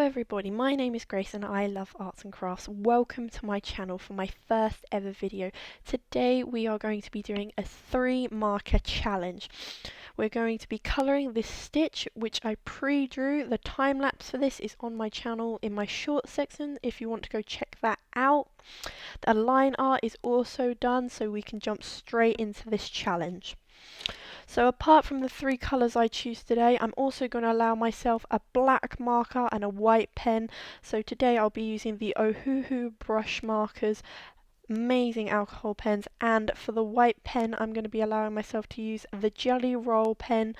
everybody, my name is Grace and I love arts and crafts. Welcome to my channel for my first ever video. Today we are going to be doing a 3-marker challenge. We're going to be colouring this stitch, which I pre-drew. The time lapse for this is on my channel in my short section if you want to go check that out. The line art is also done, so we can jump straight into this challenge. So apart from the 3 colours I choose today, I'm also going to allow myself a black marker and a white pen. So today I'll be using the Ohuhu brush markers, amazing alcohol pens, and for the white pen I'm going to be allowing myself to use the Jelly Roll pen,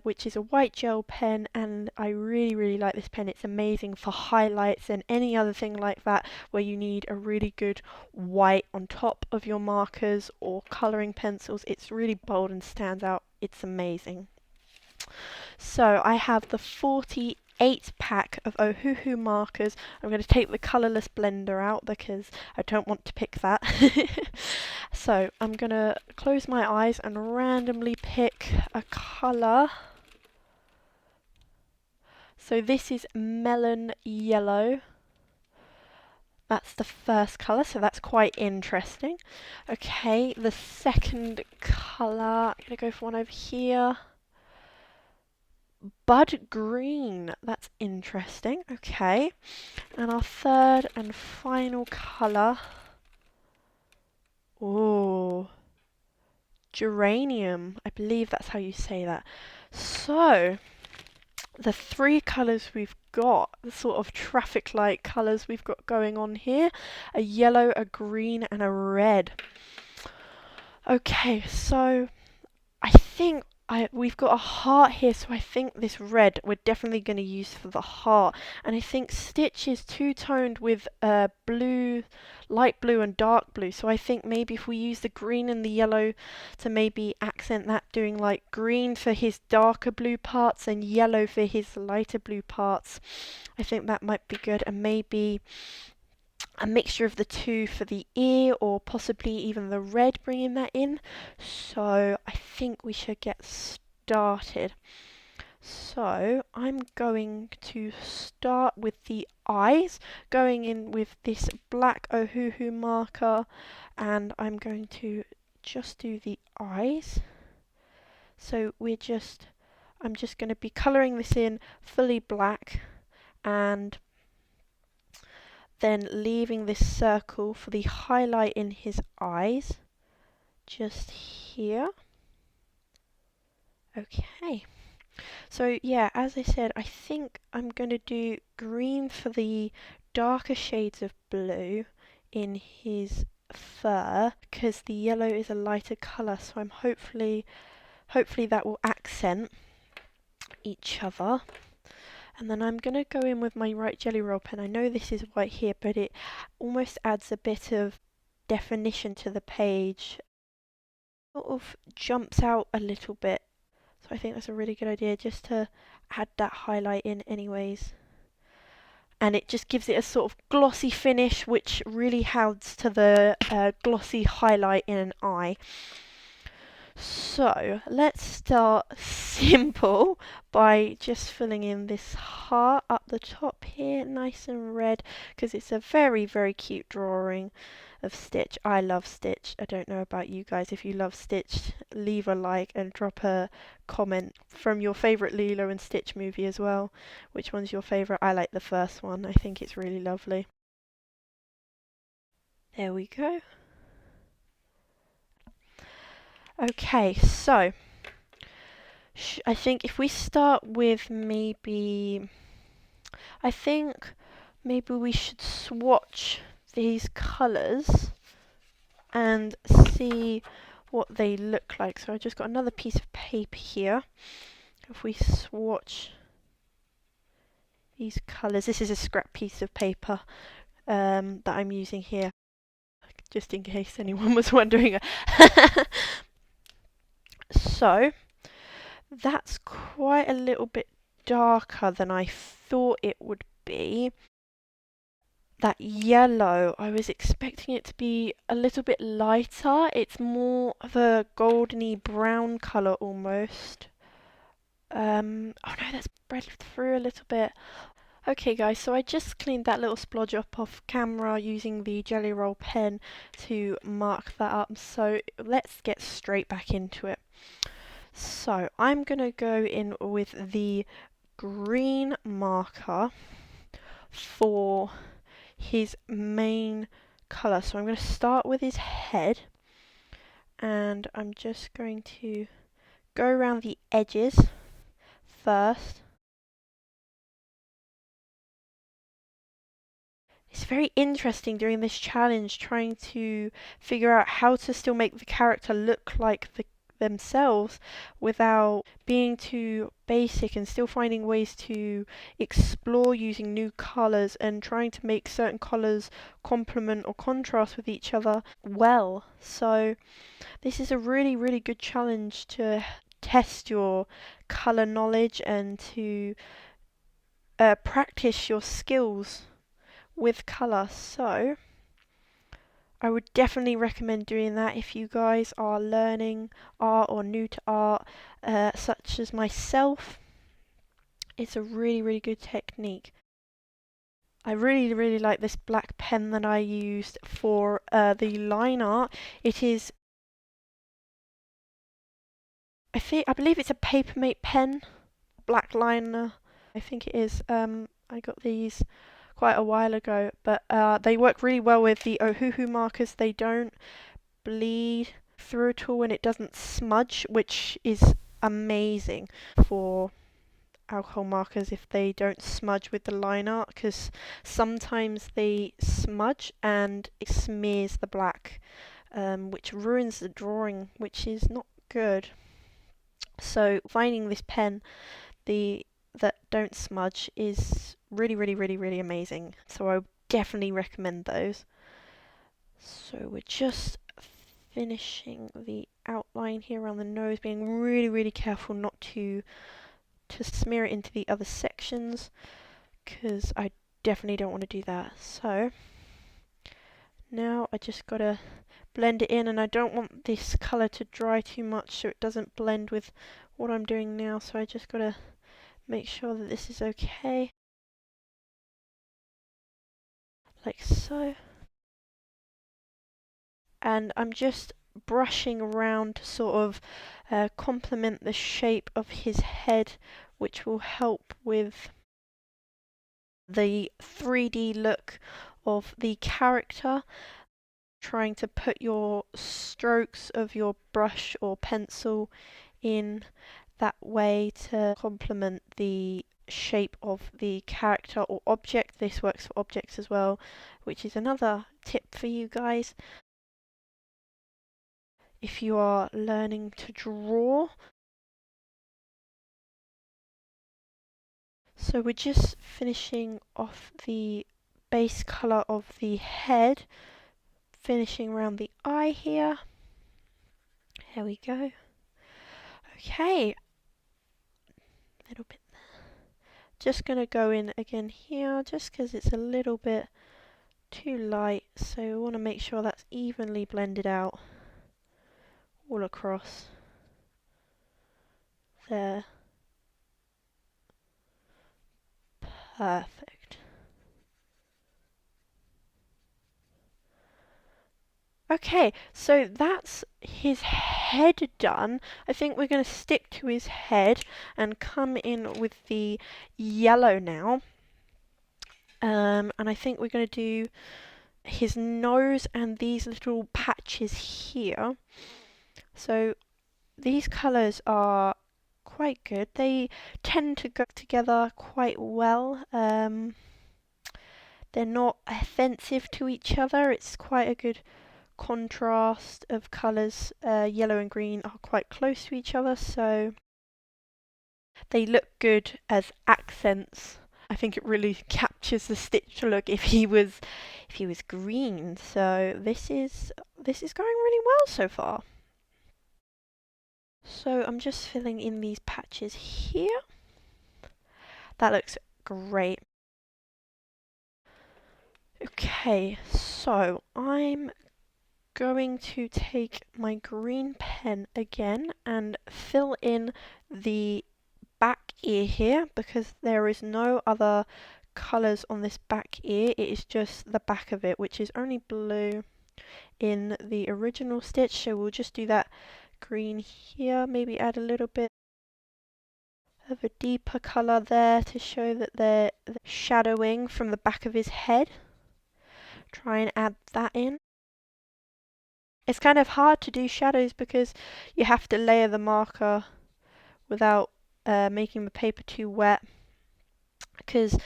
which is a white gel pen, and I really like this pen. It's amazing for highlights and any other thing like that where you need a really good white on top of your markers or colouring pencils. It's really bold and stands out. It's amazing. So I have the 48 pack of Ohuhu markers. I'm going to take the colourless blender out because I don't want to pick that. So I'm going to close my eyes and randomly pick a colour. So this is melon yellow. That's the first colour, so that's quite interesting. Okay, the second colour, I'm going to go for one over here. Bud green, that's interesting. Okay, and our third and final colour. Oh, geranium. I believe that's how you say that. So, the 3 colours we've got, the sort of traffic light colours we've got going on here, a yellow, a green and a red. Okay, so I think we've got a heart here, so I think this red we're definitely going to use for the heart. And I think Stitch is two-toned with blue, light blue and dark blue, so I think maybe if we use the green and the yellow to maybe accent that, doing like green for his darker blue parts and yellow for his lighter blue parts, I think that might be good. And maybe a mixture of the two for the ear, or possibly even the red, bringing that in. So I think we should get started. So I'm going to start with the eyes, going in with this black Ohuhu marker, and I'm going to just do the eyes. So I'm just going to be colouring this in fully black, and then leaving this circle for the highlight in his eyes, just here. Okay, so yeah, as I said, I think I'm going to do green for the darker shades of blue in his fur, because the yellow is a lighter colour, so I'm hopefully that will accent each other. And then I'm going to go in with my right Jelly Roll pen. I know this is white here, but it almost adds a bit of definition to the page. Sort of jumps out a little bit. So I think that's a really good idea, just to add that highlight in anyways. And it just gives it a sort of glossy finish, which really adds to the glossy highlight in an eye. So let's start simple by just filling in this heart up the top here, nice and red, because it's a very cute drawing of Stitch. I love Stitch. I don't know about you guys. If you love Stitch, leave a like and drop a comment from your favourite Lilo and Stitch movie as well. Which one's your favourite? I like the first one. I think it's really lovely. There we go. Okay, so I think if we start with I think maybe we should swatch these colours and see what they look like. So I just got another piece of paper here. If we swatch these colours, this is a scrap piece of paper that I'm using here, just in case anyone was wondering. So that's quite a little bit darker than I thought it would be. That yellow, I was expecting it to be a little bit lighter. It's more of a goldeny brown colour almost. Oh no, that's spread through a little bit. Okay guys, so I just cleaned that little splodge up off camera using the Jelly Roll pen to mark that up, so let's get straight back into it. So I'm going to go in with the green marker for his main colour. So I'm going to start with his head, and I'm just going to go around the edges first. It's very interesting during this challenge trying to figure out how to still make the character look like themselves without being too basic, and still finding ways to explore using new colours and trying to make certain colours complement or contrast with each other well. So this is a really, really good challenge to test your colour knowledge and to practice your skills with colour. So I would definitely recommend doing that if you guys are learning art or new to art, such as myself. It's a really, really good technique. I really, really like this black pen that I used for the line art. It is, I believe it's a Papermate pen, black liner. I think it is. I got these quite a while ago, but they work really well with the Ohuhu markers. They don't bleed through at all, and it doesn't smudge, which is amazing for alcohol markers if they don't smudge with the line art, because sometimes they smudge and it smears the black, which ruins the drawing, which is not good. So finding this pen that don't smudge is really, really, really, really amazing. So I definitely recommend those. So we're just finishing the outline here around the nose, being really, really careful not to smear it into the other sections, because I definitely don't want to do that. So now I just gotta blend it in, and I don't want this colour to dry too much so it doesn't blend with what I'm doing now, so I just gotta make sure that this is okay, like so. And I'm just brushing around to sort of complement the shape of his head, which will help with the 3D look of the character. Trying to put your strokes of your brush or pencil in that way to complement the shape of the character or object. This works for objects as well, which is another tip for you guys if you are learning to draw. So we're just finishing off the base colour of the head, finishing around the eye here. There we go. Okay, a little bit there. Just gonna go in again here, just because it's a little bit too light, so we want to make sure that's evenly blended out all across there. Perfect. Okay, so that's his head done. I think we're going to stick to his head and come in with the yellow now. And I think we're going to do his nose and these little patches here. So these colours are quite good. They tend to go together quite well. They're not offensive to each other. It's quite a good contrast of colours. Yellow and green are quite close to each other, so they look good as accents. I think it really captures the Stitch look if he was green. So this is going really well so far. So I'm just filling in these patches here. That looks great. Okay, so I'm going to take my green pen again and fill in the back ear here, because there is no other colours on this back ear. It is just the back of it, which is only blue in the original Stitch. So we'll just do that green here, maybe add a little bit of a deeper colour there to show that they're shadowing from the back of his head. Try and add that in. It's kind of hard to do shadows because you have to layer the marker without making the paper too wet, because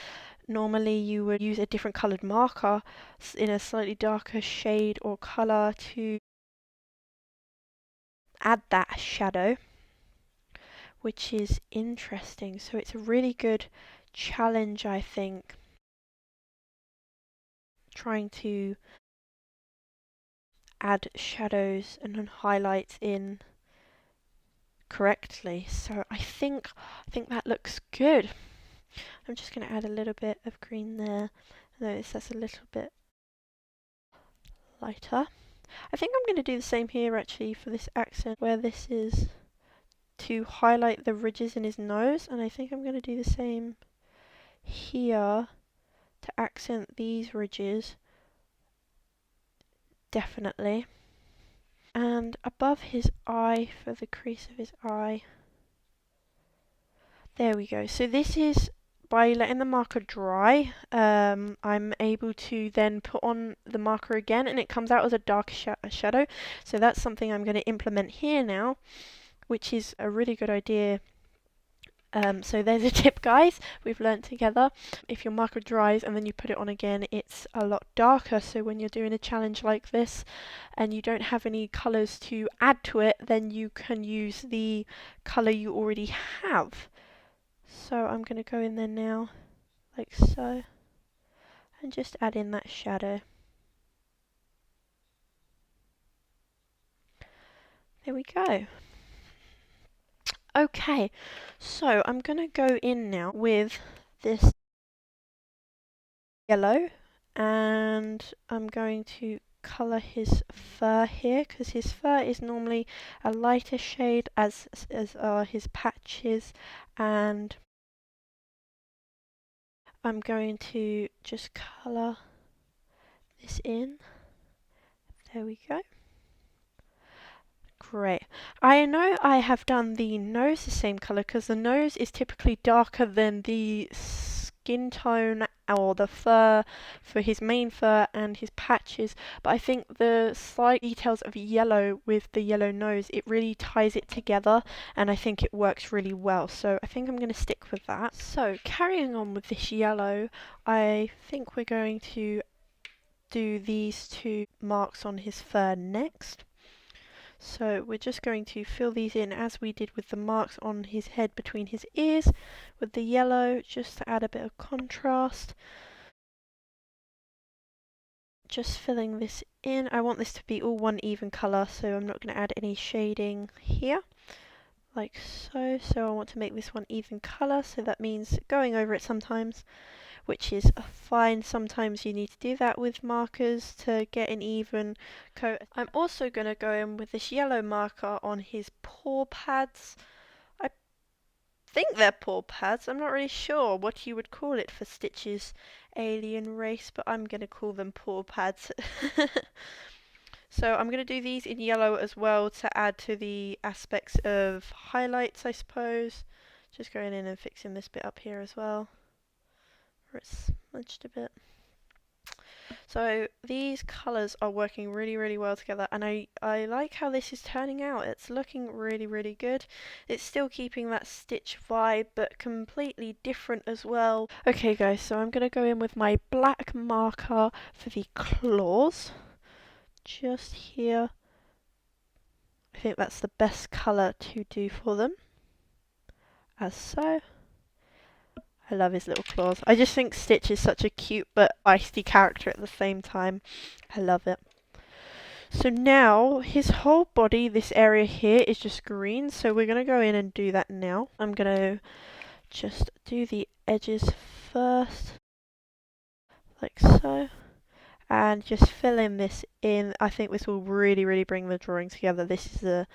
normally you would use a different coloured marker in a slightly darker shade or colour to add that shadow, which is interesting. So it's a really good challenge, I think, trying to add shadows and highlights in correctly. So I think that looks good. I'm just going to add a little bit of green there. Notice that's a little bit lighter. I think I'm going to do the same here actually for this accent, where this is to highlight the ridges in his nose, and I think I'm going to do the same here to accent these ridges, definitely. And above his eye, for the crease of his eye, there we go. So this is, by letting the marker dry, I'm able to then put on the marker again and it comes out as a dark shadow. So that's something I'm going to implement here now, which is a really good idea. So there's a tip, guys, we've learnt together. If your marker dries and then you put it on again, it's a lot darker. So when you're doing a challenge like this and you don't have any colours to add to it, then you can use the colour you already have. So I'm going to go in there now, like so, and just add in that shadow. There we go. Okay, so I'm going to go in now with this yellow, and I'm going to colour his fur here, because his fur is normally a lighter shade as are his patches, and I'm going to just colour this in. There we go. Great. I know I have done the nose the same colour because the nose is typically darker than the skin tone or the fur for his main fur and his patches, but I think the slight details of yellow with the yellow nose, it really ties it together and I think it works really well, so I think I'm going to stick with that. So carrying on with this yellow, I think we're going to do these two marks on his fur next. So we're just going to fill these in as we did with the marks on his head between his ears with the yellow, just to add a bit of contrast. Just filling this in. I want this to be all one even colour, so I'm not going to add any shading here, like so. So I want to make this one even colour, so that means going over it sometimes, which is fine. Sometimes you need to do that with markers to get an even coat. I'm also going to go in with this yellow marker on his paw pads. I think they're paw pads. I'm not really sure what you would call it for Stitch's alien race, but I'm going to call them paw pads. So I'm going to do these in yellow as well to add to the aspects of highlights, I suppose. Just going in and fixing this bit up here as well, where it's smudged a bit. So these colours are working really well together, and I like how this is turning out. It's looking really good. It's still keeping that Stitch vibe, but completely different as well. Okay guys, so I'm going to go in with my black marker for the claws. Just here. I think that's the best colour to do for them. As so. I love his little claws. I just think Stitch is such a cute but feisty character at the same time. I love it. So now his whole body, this area here, is just green. So we're going to go in and do that now. I'm going to just do the edges first, like so. And just fill in this in. I think this will really bring the drawing together. This is the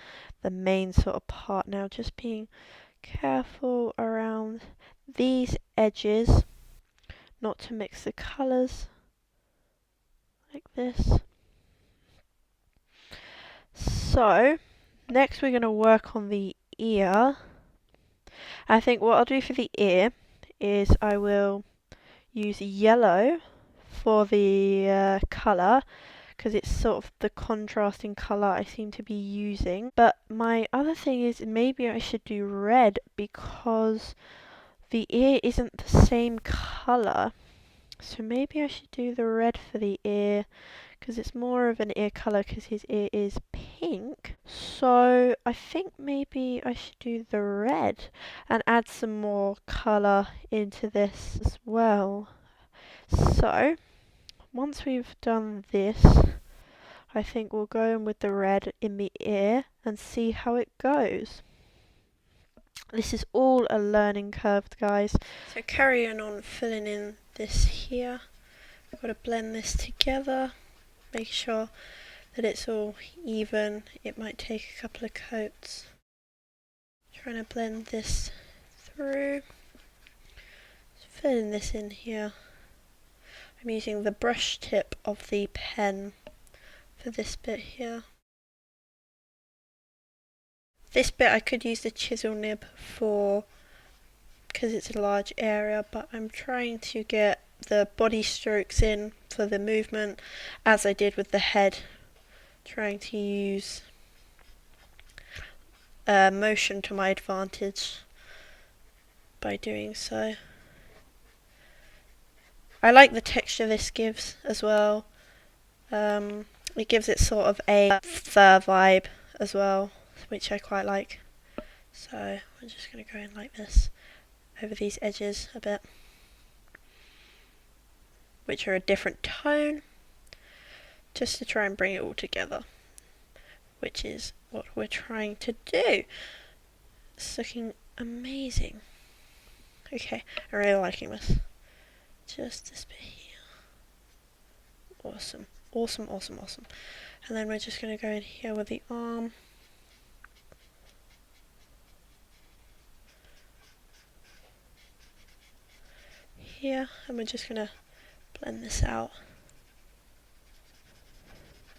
main sort of part now. Just being careful around these edges, not to mix the colours like this. So next we're going to work on the ear. I think what I'll do for the ear is I will use yellow for the colour, because it's sort of the contrasting colour I seem to be using. But my other thing is maybe I should do red, because the ear isn't the same colour. So maybe I should do the red for the ear, because it's more of an ear colour, because his ear is pink. So I think maybe I should do the red and add some more colour into this as well. So once we've done this, I think we'll go in with the red in the ear and see how it goes. This is all a learning curve, guys. So carrying on filling in this here, I've got to blend this together, make sure that it's all even. It might take a couple of coats. Trying to blend this through. Just filling this in here. I'm using the brush tip of the pen for this bit here. This bit I could use the chisel nib for, because it's a large area, but I'm trying to get the body strokes in for the movement as I did with the head, trying to use motion to my advantage by doing so. I like the texture this gives as well. It gives it sort of a fur vibe as well, which I quite like. So I'm just going to go in like this over these edges a bit, which are a different tone, just to try and bring it all together, which is what we're trying to do. It's looking amazing. Okay, I'm really liking this. Just this bit here. Awesome. Awesome, awesome, awesome. And then we're just going to go in here with the arm. Here, and we're just going to blend this out.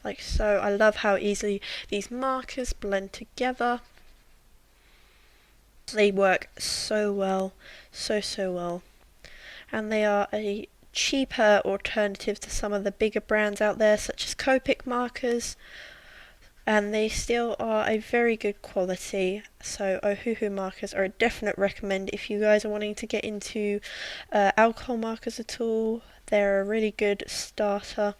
Like so. I love how easily these markers blend together. They work so well. So well. And they are a cheaper alternative to some of the bigger brands out there, such as Copic markers, and they still are a very good quality. So Ohuhu markers are a definite recommend if you guys are wanting to get into alcohol markers at all. They're a really good starter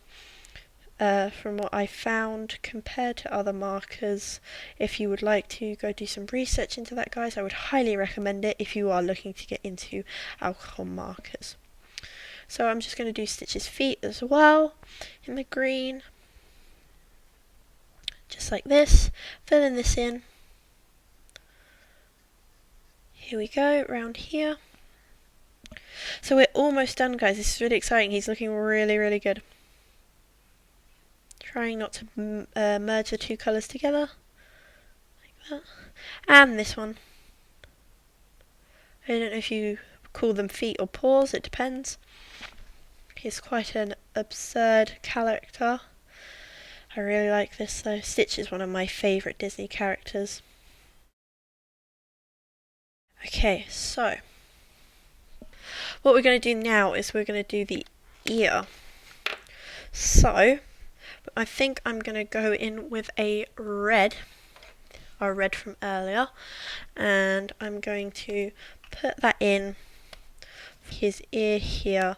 from what I found compared to other markers. If you would like to go do some research into that, guys, I would highly recommend it if you are looking to get into alcohol markers. So I'm just going to do Stitch's feet as well in the green, just like this, filling this in. Here we go, around here. So we're almost done, guys. This is really exciting. He's looking really good. Trying not to merge the two colours together, like that. And this one. I don't know if you call them feet or paws, it depends. He's quite an absurd character. I really like this though. Stitch is one of my favourite Disney characters. Okay, so what we're going to do now is we're going to do the ear. So I think I'm going to go in with a red, our red from earlier, and I'm going to put that in his ear here,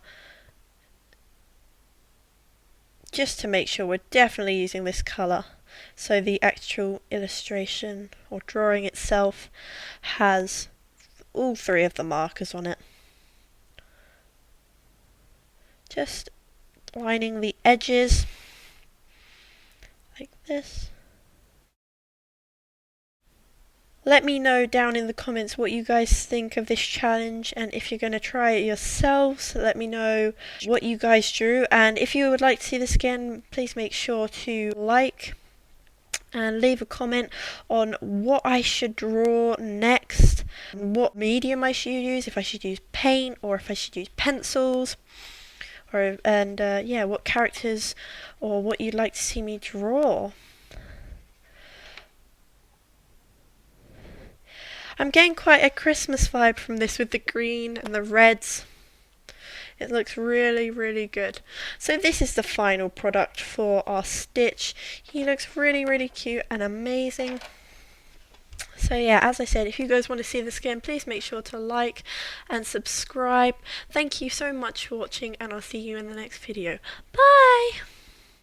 just to make sure we're definitely using this colour. So the actual illustration or drawing itself has all three of the markers on it. Just lining the edges like this. Let me know down in the comments what you guys think of this challenge, and if you're going to try it yourselves, let me know what you guys drew. And if you would like to see this again, please make sure to like and leave a comment on what I should draw next, what medium I should use, if I should use paint or if I should use pencils, yeah, what characters or what you'd like to see me draw. I'm getting quite a Christmas vibe from this with the green and the reds. It looks really, really good. So this is the final product for our Stitch. He looks really, really cute and amazing. So yeah, as I said, if you guys want to see this again, please make sure to like and subscribe. Thank you so much for watching, and I'll see you in the next video. Bye!